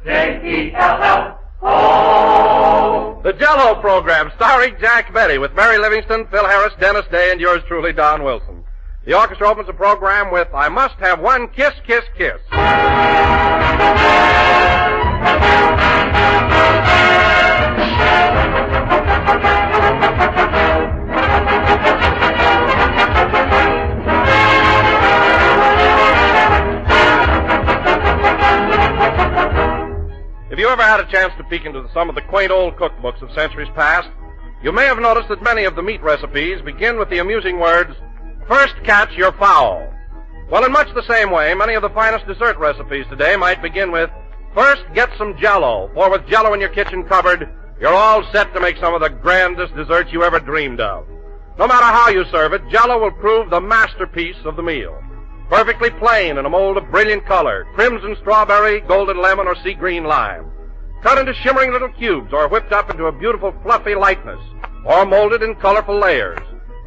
Jell-O. The Jell-O program, starring Jack Benny, with Mary Livingston, Phil Harris, Dennis Day, and yours truly, Don Wilson. The orchestra opens the program with I Must Have One Kiss, Kiss, Kiss. If you ever had a chance to peek into some of the quaint old cookbooks of centuries past, you may have noticed that many of the meat recipes begin with the amusing words, "First catch your fowl." Well, in much the same way, many of the finest dessert recipes today might begin with, "First get some Jell-O, for with Jell-O in your kitchen cupboard, you're all set to make some of the grandest desserts you ever dreamed of." No matter how you serve it, Jell-O will prove the masterpiece of the meal. Perfectly plain in a mold of brilliant color, crimson strawberry, golden lemon, or sea green lime. Cut into shimmering little cubes or whipped up into a beautiful fluffy lightness, or molded in colorful layers.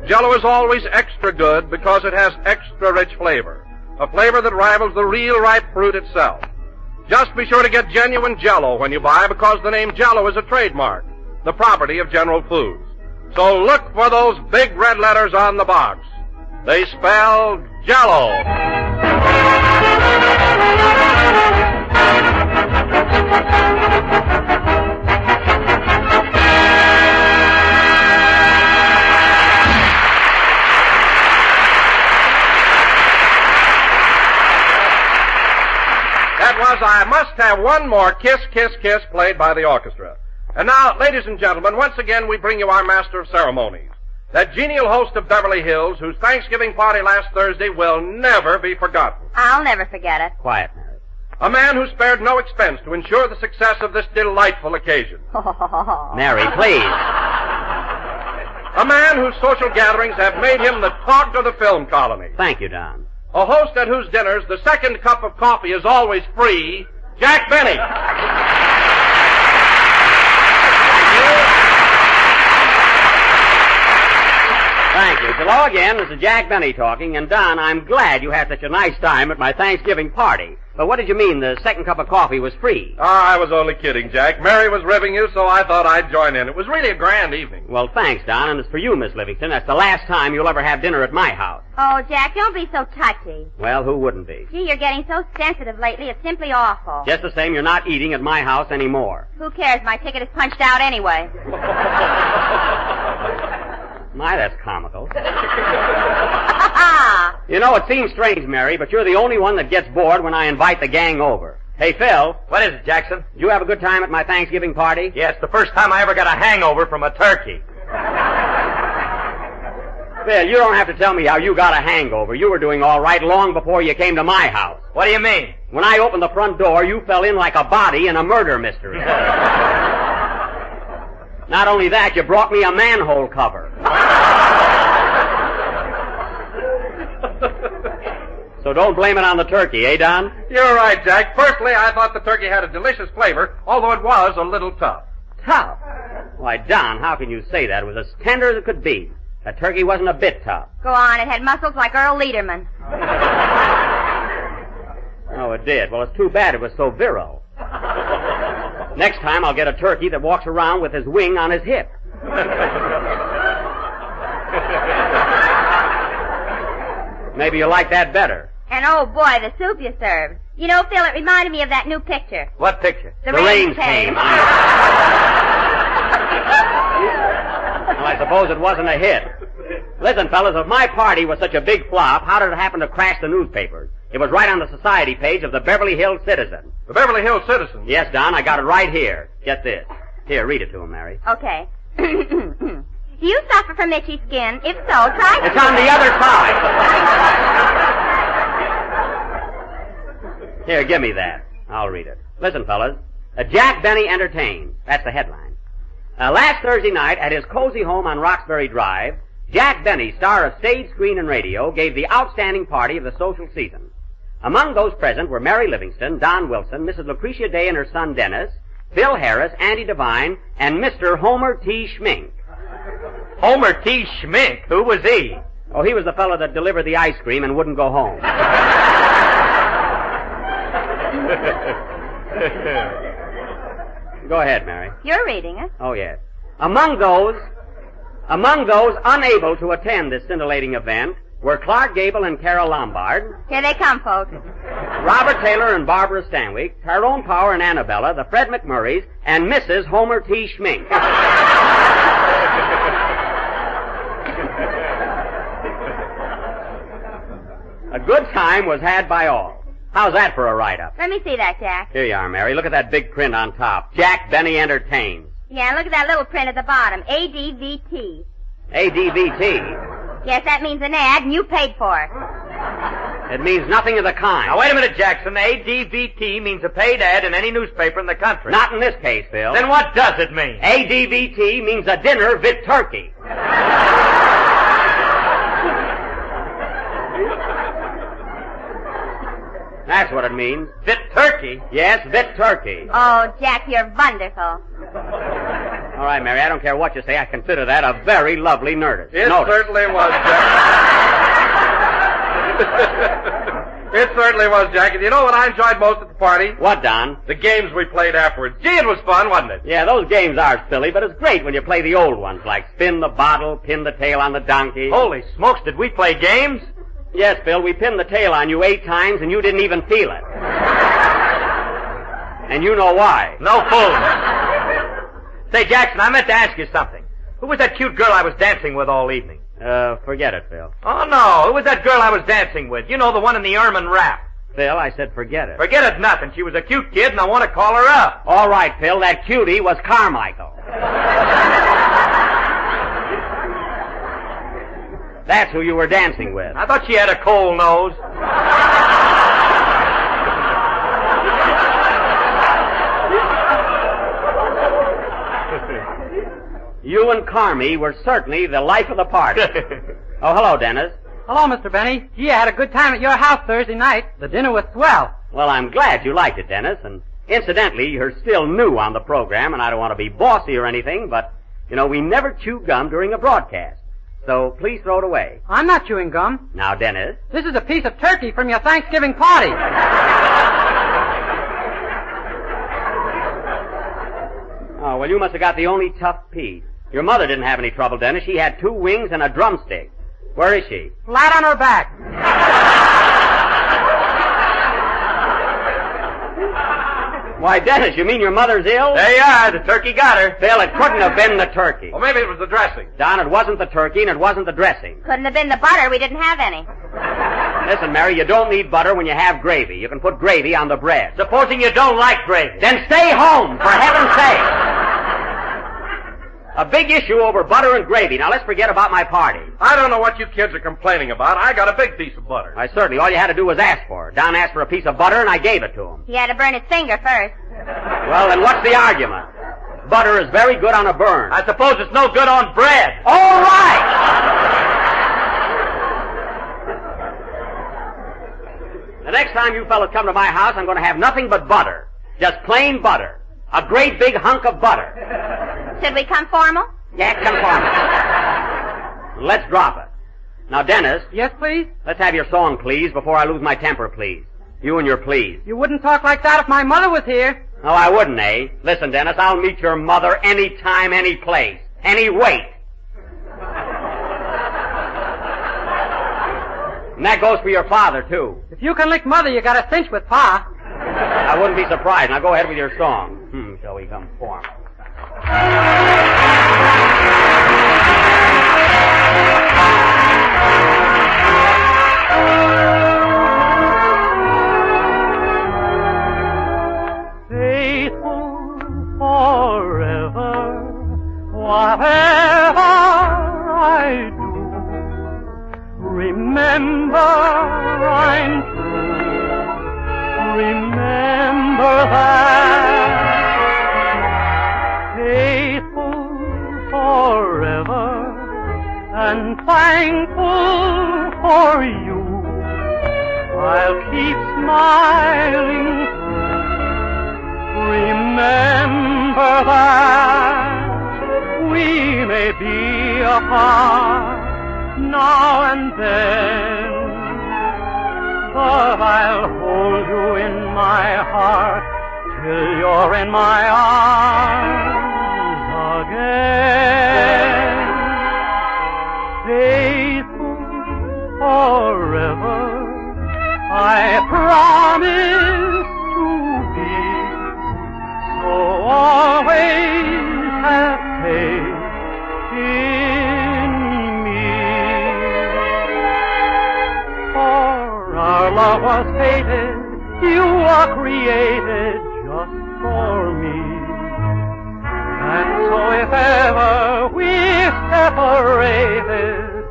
Jell-O is always extra good because it has extra rich flavor, a flavor that rivals the real ripe fruit itself. Just be sure to get genuine Jell-O when you buy, because the name Jell-O is a trademark, the property of General Foods. So look for those big red letters on the box. They spell Jell-O. That was I Must Have One More Kiss, Kiss, Kiss, played by the orchestra. And now, ladies and gentlemen, once again we bring you our master of ceremonies, that genial host of Beverly Hills, whose Thanksgiving party last Thursday will never be forgotten. I'll never forget it. Quiet, Mary. A man who spared no expense to ensure the success of this delightful occasion. Mary, please. A man whose social gatherings have made him the talk of the film colony. Thank you, Don. A host at whose dinners the second cup of coffee is always free, Jack Benny. Thank you. Hello again. This is Jack Benny talking. And, Don, I'm glad you had such a nice time at my Thanksgiving party. But what did you mean the second cup of coffee was free? I was only kidding, Jack. Mary was ribbing you, so I thought I'd join in. It was really a grand evening. Well, thanks, Don. And it's for you, Miss Livingston. That's the last time you'll ever have dinner at my house. Oh, Jack, don't be so touchy. Well, who wouldn't be? Gee, you're getting so sensitive lately. It's simply awful. Just the same, you're not eating at my house anymore. Who cares? My ticket is punched out anyway. My, that's comical. You know, it seems strange, Mary, but you're the only one that gets bored when I invite the gang over. Hey, Phil. What is it, Jackson? Did you have a good time at my Thanksgiving party? Yeah, it's the first time I ever got a hangover from a turkey. Phil, you don't have to tell me how you got a hangover. You were doing all right long before you came to my house. What do you mean? When I opened the front door, you fell in like a body in a murder mystery. Not only that, you brought me a manhole cover. So don't blame it on the turkey, eh, Don? You're right, Jack. Firstly, I thought the turkey had a delicious flavor, although it was a little tough. Tough? Why, Don, how can you say that? It was as tender as it could be. That turkey wasn't a bit tough. Go on, it had muscles like Earl Lederman. Oh, it did. Well, it's too bad it was so virile. Next time I'll get a turkey that walks around with his wing on his hip. Maybe you'll like that better. And oh boy, the soup you served. You know, Phil, it reminded me of that new picture. What picture? The rains came. Well, I suppose it wasn't a hit. Listen, fellas, if my party was such a big flop, how did it happen to crash the newspapers? It was right on the society page of the Beverly Hills Citizen. The Beverly Hills Citizen? Yes, Don, I got it right here. Get this. Here, read it to him, Mary. Okay. Do you suffer from itchy skin? If so, try... It's on the other side. Here, give me that. I'll read it. Listen, fellas. Jack Benny entertains. That's the headline. Last Thursday night, at his cozy home on Roxbury Drive, Jack Benny, star of stage, screen, and radio, gave the outstanding party of the social season. Among those present were Mary Livingston, Don Wilson, Mrs. Lucretia Day and her son Dennis, Phil Harris, Andy Devine, and Mr. Homer T. Schmink. Homer T. Schmink? Who was he? Oh, he was the fellow that delivered the ice cream and wouldn't go home. Go ahead, Mary. You're reading it. Oh, yes. Among those unable to attend this scintillating event were Clark Gable and Carol Lombard, Here they come, folks. Robert Taylor and Barbara Stanwyck, Tyrone Power and Annabella, the Fred McMurrays, and Mrs. Homer T. Schmink. A good time was had by all. How's that for a write-up? Let me see that, Jack. Here you are, Mary. Look at that big print on top. Jack Benny Entertains. Yeah, look at that little print at the bottom. ADVT. ADVT. Yes, that means an ad, and you paid for it. It means nothing of the kind. Now, wait a minute, Jackson. ADVT means a paid ad in any newspaper in the country. Not in this case, Phil. Then what does it mean? ADVT means a dinner vit turkey. That's what it means. Vit turkey? Yes, vit turkey. Oh, Jack, you're wonderful. All right, Mary, I don't care what you say. I consider that a very lovely notice. It certainly was, Jack. It certainly was, Jack. And you know what I enjoyed most at the party? What, Don? The games we played afterwards. Gee, it was fun, wasn't it? Yeah, those games are silly, but it's great when you play the old ones, like spin the bottle, pin the tail on the donkey. Holy smokes, did we play games? Yes, Phil, we pinned the tail on you 8 times, and you didn't even feel it. And you know why. No fooling. Say, Jackson, I meant to ask you something. Who was that cute girl I was dancing with all evening? Forget it, Phil. Oh, no. Who was that girl I was dancing with? You know, the one in the ermine wrap. Phil, I said forget it. Forget it nothing. She was a cute kid, and I want to call her up. All right, Phil, that cutie was Carmichael. That's who you were dancing with. I thought she had a cold nose. You and Carmi were certainly the life of the party. Oh, hello, Dennis. Hello, Mr. Benny. Gee, I had a good time at your house Thursday night. The dinner was swell. Well, I'm glad you liked it, Dennis. And incidentally, you're still new on the program, and I don't want to be bossy or anything, but, you know, we never chew gum during a broadcast. So please throw it away. I'm not chewing gum. Now, Dennis. This is a piece of turkey from your Thanksgiving party. Oh, well, you must have got the only tough piece. Your mother didn't have any trouble, Dennis. She had 2 wings and a drumstick. Where is she? Flat on her back. Why, Dennis, you mean your mother's ill? There you are. The turkey got her. Phil, it couldn't have been the turkey. Well, maybe it was the dressing. Don, it wasn't the turkey and it wasn't the dressing. Couldn't have been the butter. We didn't have any. Listen, Mary, you don't need butter when you have gravy. You can put gravy on the bread. Supposing you don't like gravy. Then stay home, for heaven's sake. A big issue over butter and gravy. Now, let's forget about my party. I don't know what you kids are complaining about. I got a big piece of butter. Why, certainly. All you had to do was ask for it. Don asked for a piece of butter, and I gave it to him. He had to burn his finger first. Well, then what's the argument? Butter is very good on a burn. I suppose it's no good on bread. All right! The next time you fellas come to my house, I'm going to have nothing but butter. Just plain butter. A great big hunk of butter. Should we come formal? Yeah, come on. Let's drop it. Now, Dennis. Yes, please? Let's have your song, please, before I lose my temper, please. You and your please. You wouldn't talk like that if my mother was here. No, I wouldn't, eh? Listen, Dennis, I'll meet your mother any time, any place, any weight. And that goes for your father, too. If you can lick mother, you got a cinch with Pa. I wouldn't be surprised. Now go ahead with your song. Shall we come formal? Faithful forever, whatever I do, remember I'm true. Remember that. Faithful forever and thankful for you, I'll keep smiling through. Remember that we may be apart now and then, but I'll hold you in my heart till you're in my arms again. Faithful forever, I promise to be. So always have faith in me. For our love was fated, you were created just for me. And so if ever we're separated,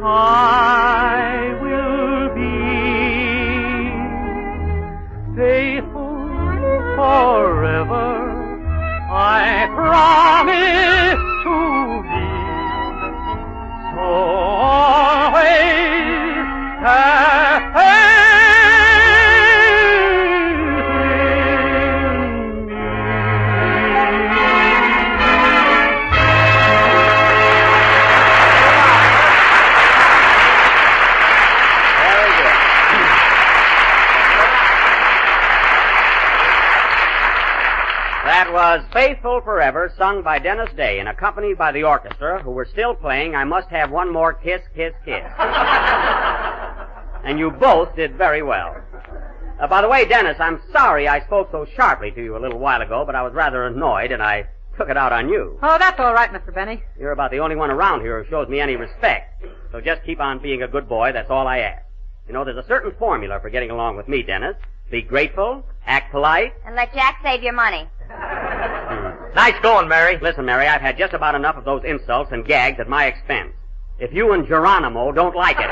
I will be faithful forever. I promise to be. So always have faith. That was Faithful Forever, sung by Dennis Day and accompanied by the orchestra, who were still playing I Must Have One More Kiss, Kiss, Kiss. And you both did very well. By the way, Dennis, I'm sorry I spoke so sharply to you a little while ago, but I was rather annoyed and I took it out on you. Oh, that's all right, Mr. Benny. You're about the only one around here who shows me any respect. So just keep on being a good boy, that's all I ask. You know, there's a certain formula for getting along with me, Dennis. Be grateful, act polite. And let Jack save your money. Nice going, Mary. Listen, Mary, I've had just about enough of those insults and gags at my expense. If you and Geronimo don't like it.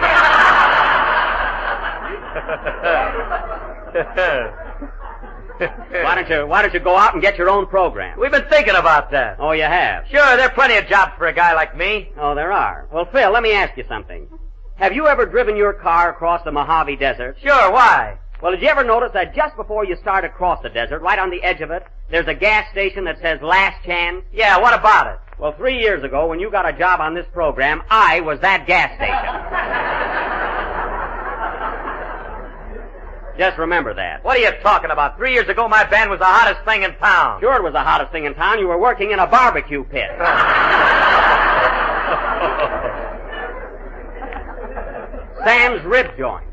Why don't you go out and get your own program? We've been thinking about that. Oh, you have? Sure, there are plenty of jobs for a guy like me. Oh, there are. Well, Phil, let me ask you something. Have you ever driven your car across the Mojave Desert? Sure, why? Well, did you ever notice that just before you start across the desert, right on the edge of it, there's a gas station that says Last Chance? Yeah, what about it? Well, 3 years ago, when you got a job on this program, I was that gas station. Just remember that. What are you talking about? 3 years ago, my band was the hottest thing in town. Sure it was the hottest thing in town. You were working in a barbecue pit. Sam's Rib Joint.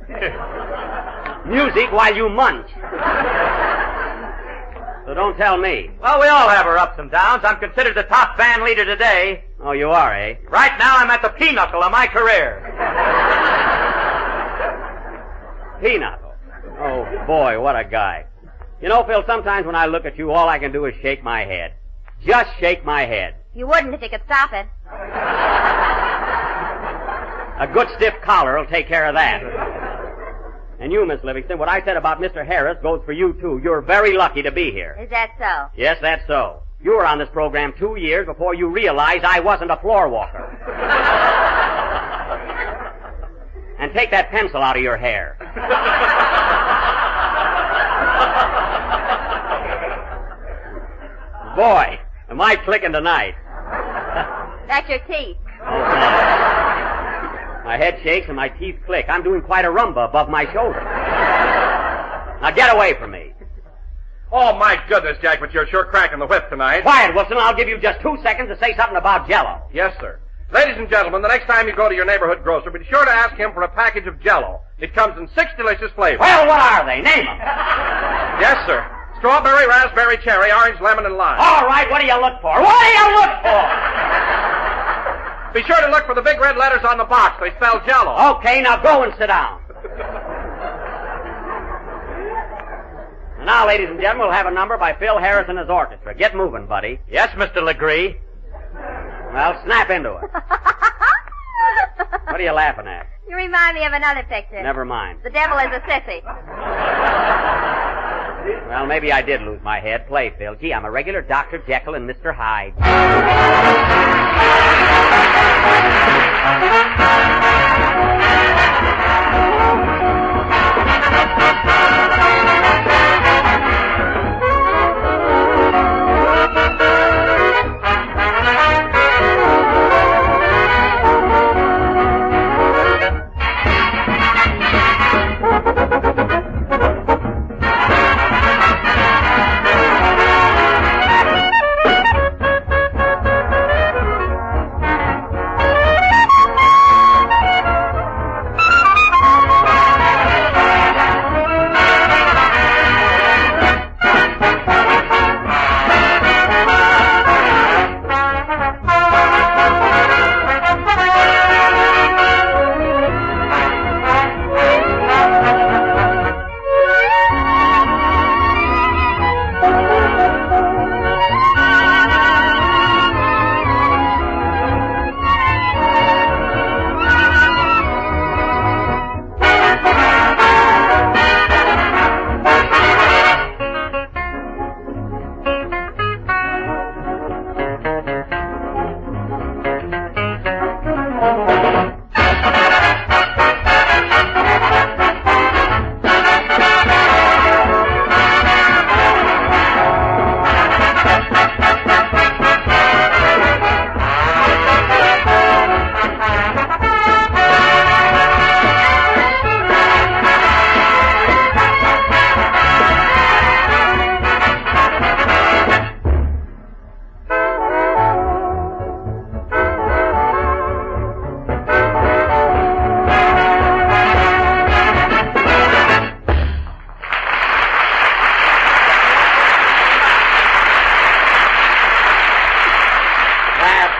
Music while you munch. So don't tell me. Well, we all have our ups and downs. I'm considered the top band leader today. Oh, you are, eh? Right now, I'm at the pinnacle of my career. Pinnacle. Oh, boy, what a guy. You know, Phil, sometimes when I look at you, all I can do is shake my head. Just shake my head. You wouldn't if you could stop it. A good stiff collar will take care of that. And you, Miss Livingston, what I said about Mr. Harris goes for you, too. You're very lucky to be here. Is that so? Yes, that's so. You were on this program 2 years before you realized I wasn't a floor walker. And take that pencil out of your hair. Boy, am I clicking tonight. That's your teeth. My head shakes and my teeth click. I'm doing quite a rumba above my shoulder. Now get away from me. Oh, my goodness, Jack, but you're sure cracking the whip tonight. Quiet, Wilson. I'll give you just 2 seconds to say something about Jell-O. Yes, sir. Ladies and gentlemen, the next time you go to your neighborhood grocer, be sure to ask him for a package of Jell-O. It comes in 6 delicious flavors. Well, what are they? Name them. Yes, sir. Strawberry, raspberry, cherry, orange, lemon, and lime. All right, what do you look for? What do you look for? Be sure to look for the big red letters on the box. They spell Jell-O. Okay, now go and sit down. And now, ladies and gentlemen, we'll have a number by Phil Harris and his orchestra. Get moving, buddy. Yes, Mr. Legree. Well, snap into it. What are you laughing at? You remind me of another picture. Never mind. The devil is a sissy. Well, maybe I did lose my head. Play, Phil. Gee, I'm a regular Dr. Jekyll and Mr. Hyde.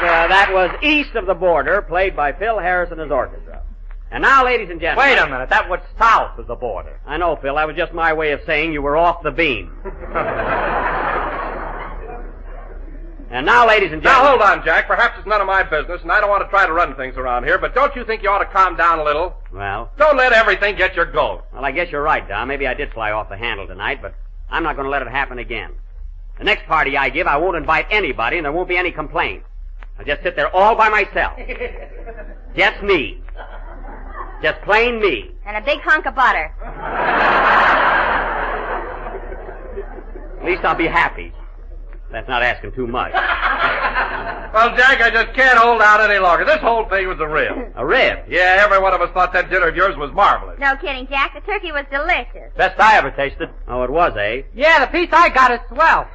that was East of the Border, played by Phil Harris and his orchestra. And now, ladies and gentlemen... Wait a minute, that was south of the border. I know, Phil, that was just my way of saying you were off the beam. And now, ladies and Now, gentlemen... hold on, Jack. Perhaps it's none of my business, and I don't want to try to run things around here, but don't you think you ought to calm down a little? Well? Don't let everything get your goat. Well, I guess you're right, Don. Maybe I did fly off the handle tonight, but I'm not going to let it happen again. The next party I give, I won't invite anybody, and there won't be any complaints. I'll just sit there all by myself. Just me. Just plain me. And a big hunk of butter. At least I'll be happy. That's not asking too much. Well, Jack, I just can't hold out any longer. This whole thing was a rib. A rib? Yeah, every one of us thought that dinner of yours was marvelous. No kidding, Jack. The turkey was delicious. Best I ever tasted. Oh, it was, eh? Yeah, the piece I got is swell.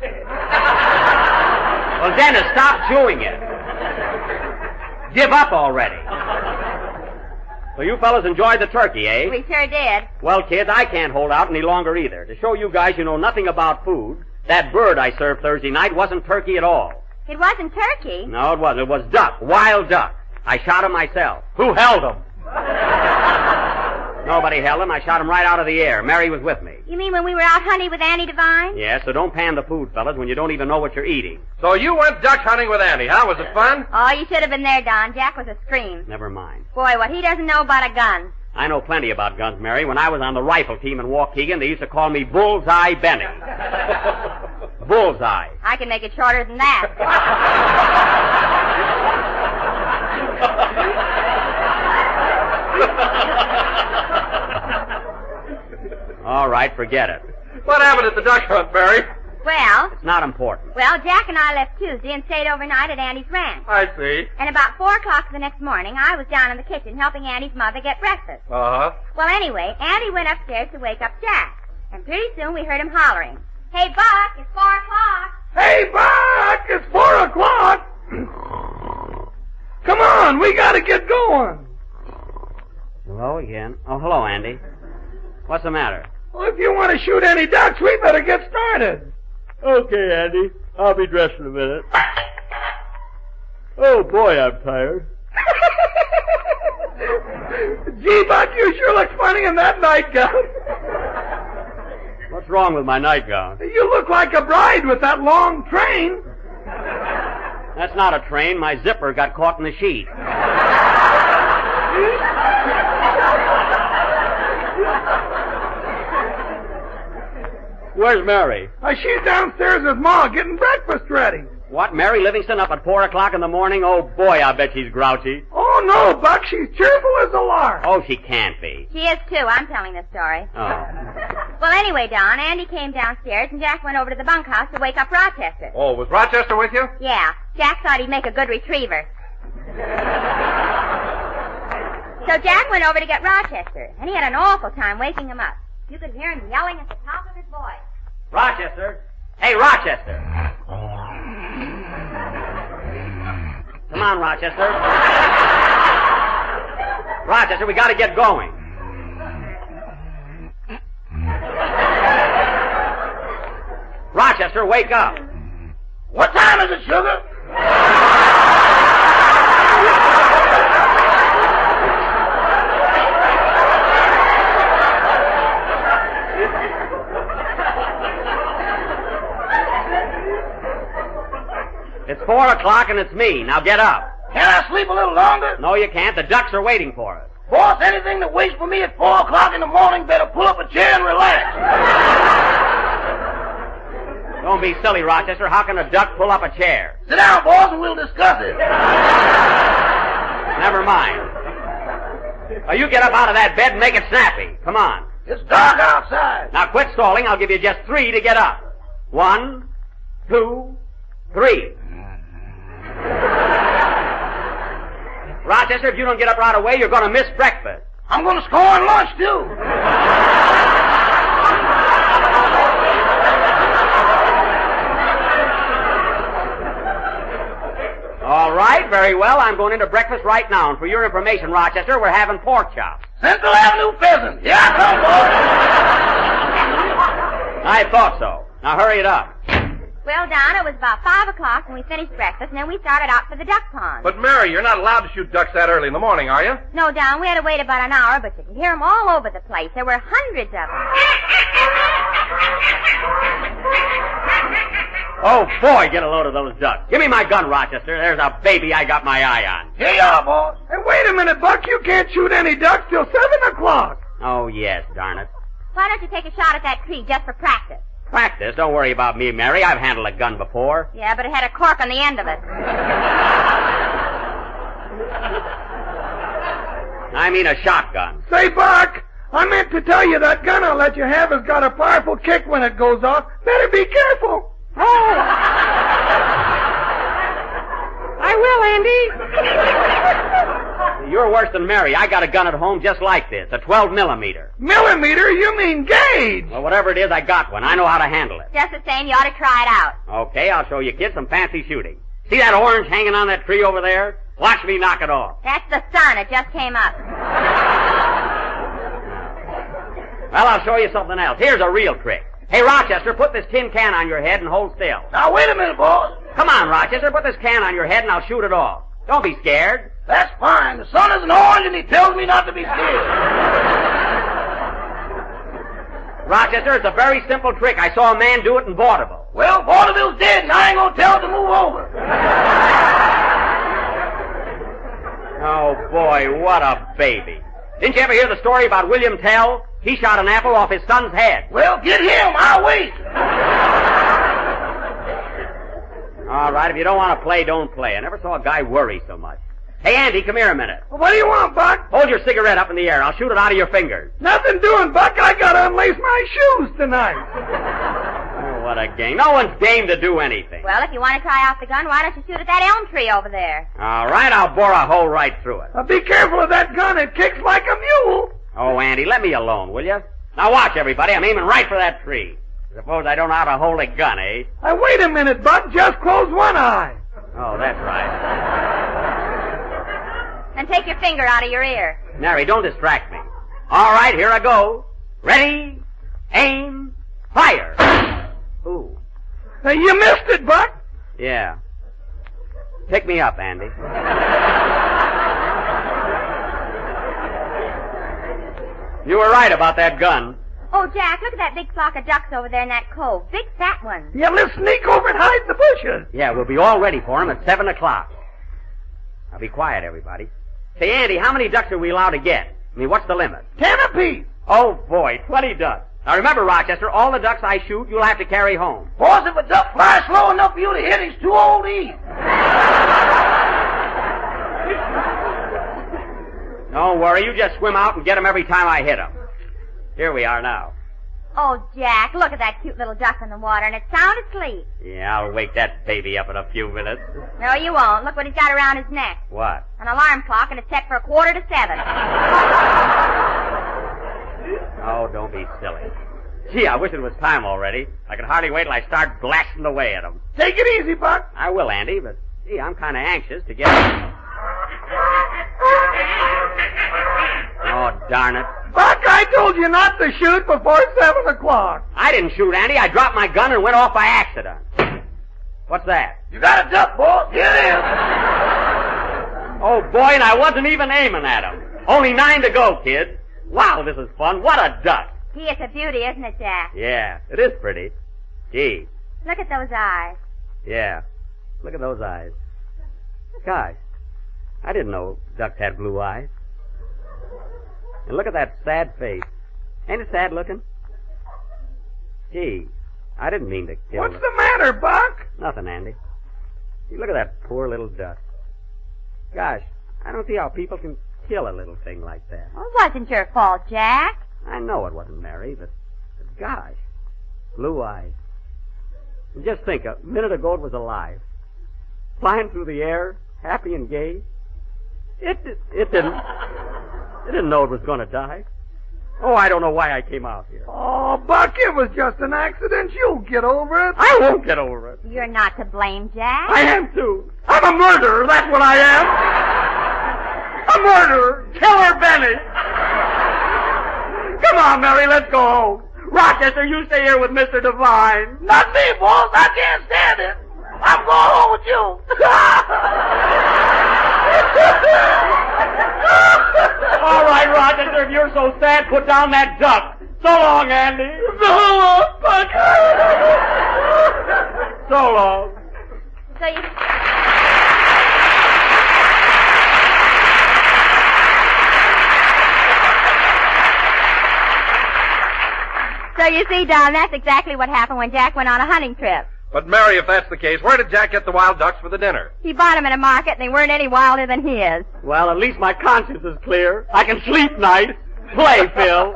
Well, Dennis, stop chewing it. Give up already. So you fellas enjoyed the turkey, eh? We sure did. Well, kids, I can't hold out any longer either. To show you guys you know nothing about food, that bird I served Thursday night wasn't turkey at all. It wasn't turkey. No, it wasn't. It was duck, wild duck. I shot him myself. Who held him? Nobody held him. I shot him right out of the air. Mary was with me. You mean when we were out hunting with Annie Devine? Yeah, so don't pan the food, fellas, when you don't even know what you're eating. So you went duck hunting with Andy, huh? Was it fun? Oh, you should have been there, Don. Jack was a scream. Never mind. Boy, what he doesn't know about a gun. I know plenty about guns, Mary. When I was on the rifle team in Waukegan, they used to call me Bullseye Benny. Bullseye. I can make it shorter than that. All right, forget it. What happened at the duck hunt, Barry? Well, It's not important. Jack and I left Tuesday and stayed overnight at Andy's ranch. I see. And about 4 o'clock the next morning, I was down in the kitchen helping Andy's mother get breakfast. Uh-huh. Well, anyway, Andy went upstairs to wake up Jack. And pretty soon we heard him hollering, "Hey, Buck, it's 4 o'clock. Hey, Buck, it's 4 o'clock. Come on, we gotta get going. Hello again. Oh, hello, Andy. What's the matter? Well, if you want to shoot any ducks, we better get started. Okay, Andy. I'll be dressed in a minute. Oh, boy, I'm tired. Gee, Buck, you sure look funny in that nightgown. What's wrong with my nightgown? You look like a bride with that long train. That's not a train. My zipper got caught in the sheet. Where's Mary? She's downstairs with Ma getting breakfast ready. What, Mary Livingston up at 4 o'clock in the morning? Oh, boy, I bet she's grouchy. Oh, no, Buck, she's cheerful as a lark. Oh, she can't be. She is, too. I'm telling the story. Oh. Well, anyway, Don, Andy came downstairs and Jack went over to the bunkhouse to wake up Rochester. Oh, was Rochester with you? Yeah, Jack thought he'd make a good retriever. So Jack went over to get Rochester, and he had an awful time waking him up. You could hear him yelling at the top of his voice. Rochester. Hey, Rochester. Come on, Rochester. Rochester, we gotta get going. Rochester, wake up. What time is it, sugar? It's 4 o'clock and it's me. Now get up. Can I sleep a little longer? No, you can't. The ducks are waiting for us. Boss, anything that waits for me at 4 o'clock in the morning better pull up a chair and relax. Don't be silly, Rochester. How can a duck pull up a chair? Sit down, boss, and we'll discuss it. Never mind. Now, you get up out of that bed and make it snappy. Come on. It's dark outside. Now, quit stalling. I'll give you just 3 to get up. 1, 2, 3. Rochester, if you don't get up right away, you're going to miss breakfast. I'm going to score on lunch, too. All right, very well. I'm going into breakfast right now. And for your information, Rochester, we're having pork chops. Central Avenue pheasant. Here I come, boss. I thought so. Now hurry it up. Well, Don, it was about 5 o'clock when we finished breakfast, and then we started out for the duck pond. But, Mary, you're not allowed to shoot ducks that early in the morning, are you? No, Don, we had to wait about an hour, but you could hear them all over the place. There were hundreds of them. Oh, boy, get a load of those ducks. Give me my gun, Rochester. There's a baby I got my eye on. Here you are, boss. Hey, wait a minute, Buck. You can't shoot any ducks till 7 o'clock. Oh, yes, darn it. Why don't you take a shot at that tree just for practice? Practice? Don't worry about me, Mary. I've handled a gun before. Yeah, but it had a cork on the end of it. I mean a shotgun. Say, Buck, I meant to tell you that gun I'll let you have has got a powerful kick when it goes off. Better be careful. Oh! I will, Andy. You're worse than Mary. I got a gun at home just like this, a 12 millimeter. Millimeter? You mean gauge? Well, whatever it is, I got one. I know how to handle it. Just the same, you ought to try it out. Okay, I'll show you kids some fancy shooting. See that orange hanging on that tree over there? Watch me knock it off. That's the sun. It just came up. Well, I'll show you something else. Here's a real trick. Hey, Rochester, put this tin can on your head and hold still. Now, wait a minute, boss. Come on, Rochester, put this can on your head and I'll shoot it off. Don't be scared. That's fine. The sun isn't orange and he tells me not to be scared. Rochester, it's a very simple trick. I saw a man do it in vaudeville. Well, vaudeville's dead and I ain't gonna tell it to move over. Oh, boy, what a baby. Didn't you ever hear the story about William Tell? He shot an apple off his son's head. Well, get him. I'll wait. All right, if you don't want to play, don't play. I never saw a guy worry so much. Hey, Andy, come here a minute. Well, what do you want, Buck? Hold your cigarette up in the air. I'll shoot it out of your fingers. Nothing doing, Buck. I gotta unlace my shoes tonight. Oh, what a game. No one's game to do anything. Well, if you want to try out the gun, why don't you shoot at that elm tree over there? All right, I'll bore a hole right through it. Now, be careful of that gun. It kicks like a mule. Oh, Andy, let me alone, will you? Now watch, everybody. I'm aiming right for that tree. Suppose I don't know how to hold a gun, eh? Now, wait a minute, Buck. Just close one eye. Oh, that's right. Then take your finger out of your ear. Mary, don't distract me. All right, here I go. Ready, aim, fire. Ooh. You missed it, Buck. Yeah. Pick me up, Andy. You were right about that gun. Oh, Jack, look at that big flock of ducks over there in that cove. Big fat ones. Yeah, let's sneak over and hide in the bushes. Yeah, we'll be all ready for him at 7 o'clock. Now be quiet, everybody. Say, Andy, how many ducks are we allowed to get? I mean, what's the limit? 10 apiece. Oh, boy, 20 ducks. Now remember, Rochester, all the ducks I shoot, you'll have to carry home. Boss, if a duck flies slow enough for you to hit, he's too old to eat. Don't worry, you just swim out and get them every time I hit them. Here we are now. Oh, Jack, look at that cute little duck in the water, and it's sound asleep. Yeah, I'll wake that baby up in a few minutes. No, you won't. Look what he's got around his neck. What? An alarm clock, and it's set for 6:45. Oh, don't be silly. Gee, I wish it was time already. I could hardly wait till I start blasting away at them. Take it easy, Buck. I will, Andy, but gee, I'm kind of anxious to get... Oh, darn it. Buck, I told you not to shoot before 7 o'clock. I didn't shoot, Andy. I dropped my gun and went off by accident. What's that? You got a duck, boss. Here it is. Oh, boy, and I wasn't even aiming at him. Only 9 to go, kid. Wow, this is fun. What a duck. Gee, it's a beauty, isn't it, Jack? Yeah, it is pretty. Gee. Look at those eyes. Yeah. Look at those eyes. Gosh, I didn't know ducks had blue eyes. And look at that sad face. Ain't it sad looking? Gee, I didn't mean to kill What's them. the matter, Buck? Nothing, Andy. You look at that poor little duck. Gosh, I don't see how people can kill a little thing like that. Well, it wasn't your fault, Jack. I know it wasn't Mary, but gosh, blue eyes. And just think, a minute ago it was alive. Flying through the air, happy and gay. It didn't know it was going to die. Oh, I don't know why I came out here. Oh, Buck, it was just an accident. You'll get over it. I won't get over it. You're not to blame, Jack. I am too. I'm a murderer, that's what I am. A murderer. Killer Benny. Come on, Mary, let's go home. Rochester, you stay here with Mr. Devine. Not me, boss. I can't stay Dad put down that duck. So long, Andy. So long, Bucky. So long. So you... So you see, Don, that's exactly what happened when Jack went on a hunting trip. But, Mary, if that's the case, where did Jack get the wild ducks for the dinner? He bought them in a market, and they weren't any wilder than his. Well, at least my conscience is clear. I can sleep nice. Play, Phil.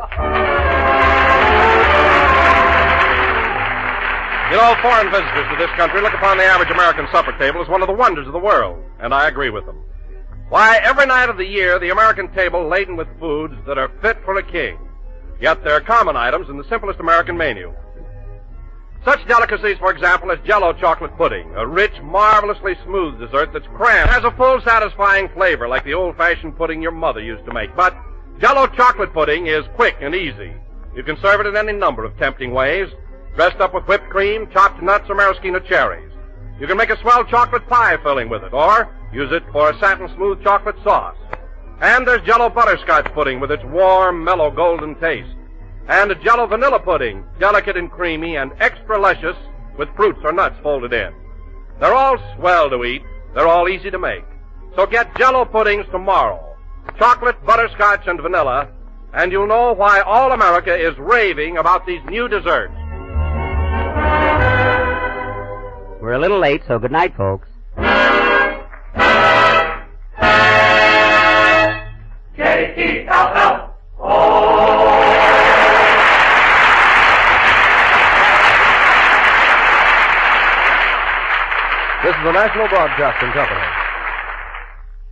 You know, foreign visitors to this country look upon the average American supper table as one of the wonders of the world, and I agree with them. Why, every night of the year, the American table laden with foods that are fit for a king. Yet they're common items in the simplest American menu. Such delicacies, for example, as Jell-O chocolate pudding, a rich, marvelously smooth dessert that's crammed, has a full, satisfying flavor like the old-fashioned pudding your mother used to make. But Jell-O chocolate pudding is quick and easy. You can serve it in any number of tempting ways, dressed up with whipped cream, chopped nuts, or maraschino cherries. You can make a swell chocolate pie filling with it, or use it for a satin-smooth chocolate sauce. And there's Jell-O butterscotch pudding with its warm, mellow, golden taste. And a Jell-O vanilla pudding, delicate and creamy and extra luscious with fruits or nuts folded in. They're all swell to eat. They're all easy to make. So get Jell-O puddings tomorrow. Chocolate, butterscotch, and vanilla, and you'll know why all America is raving about these new desserts. We're a little late, so good night, folks. J-E-L-L. This is the National Broadcasting Company.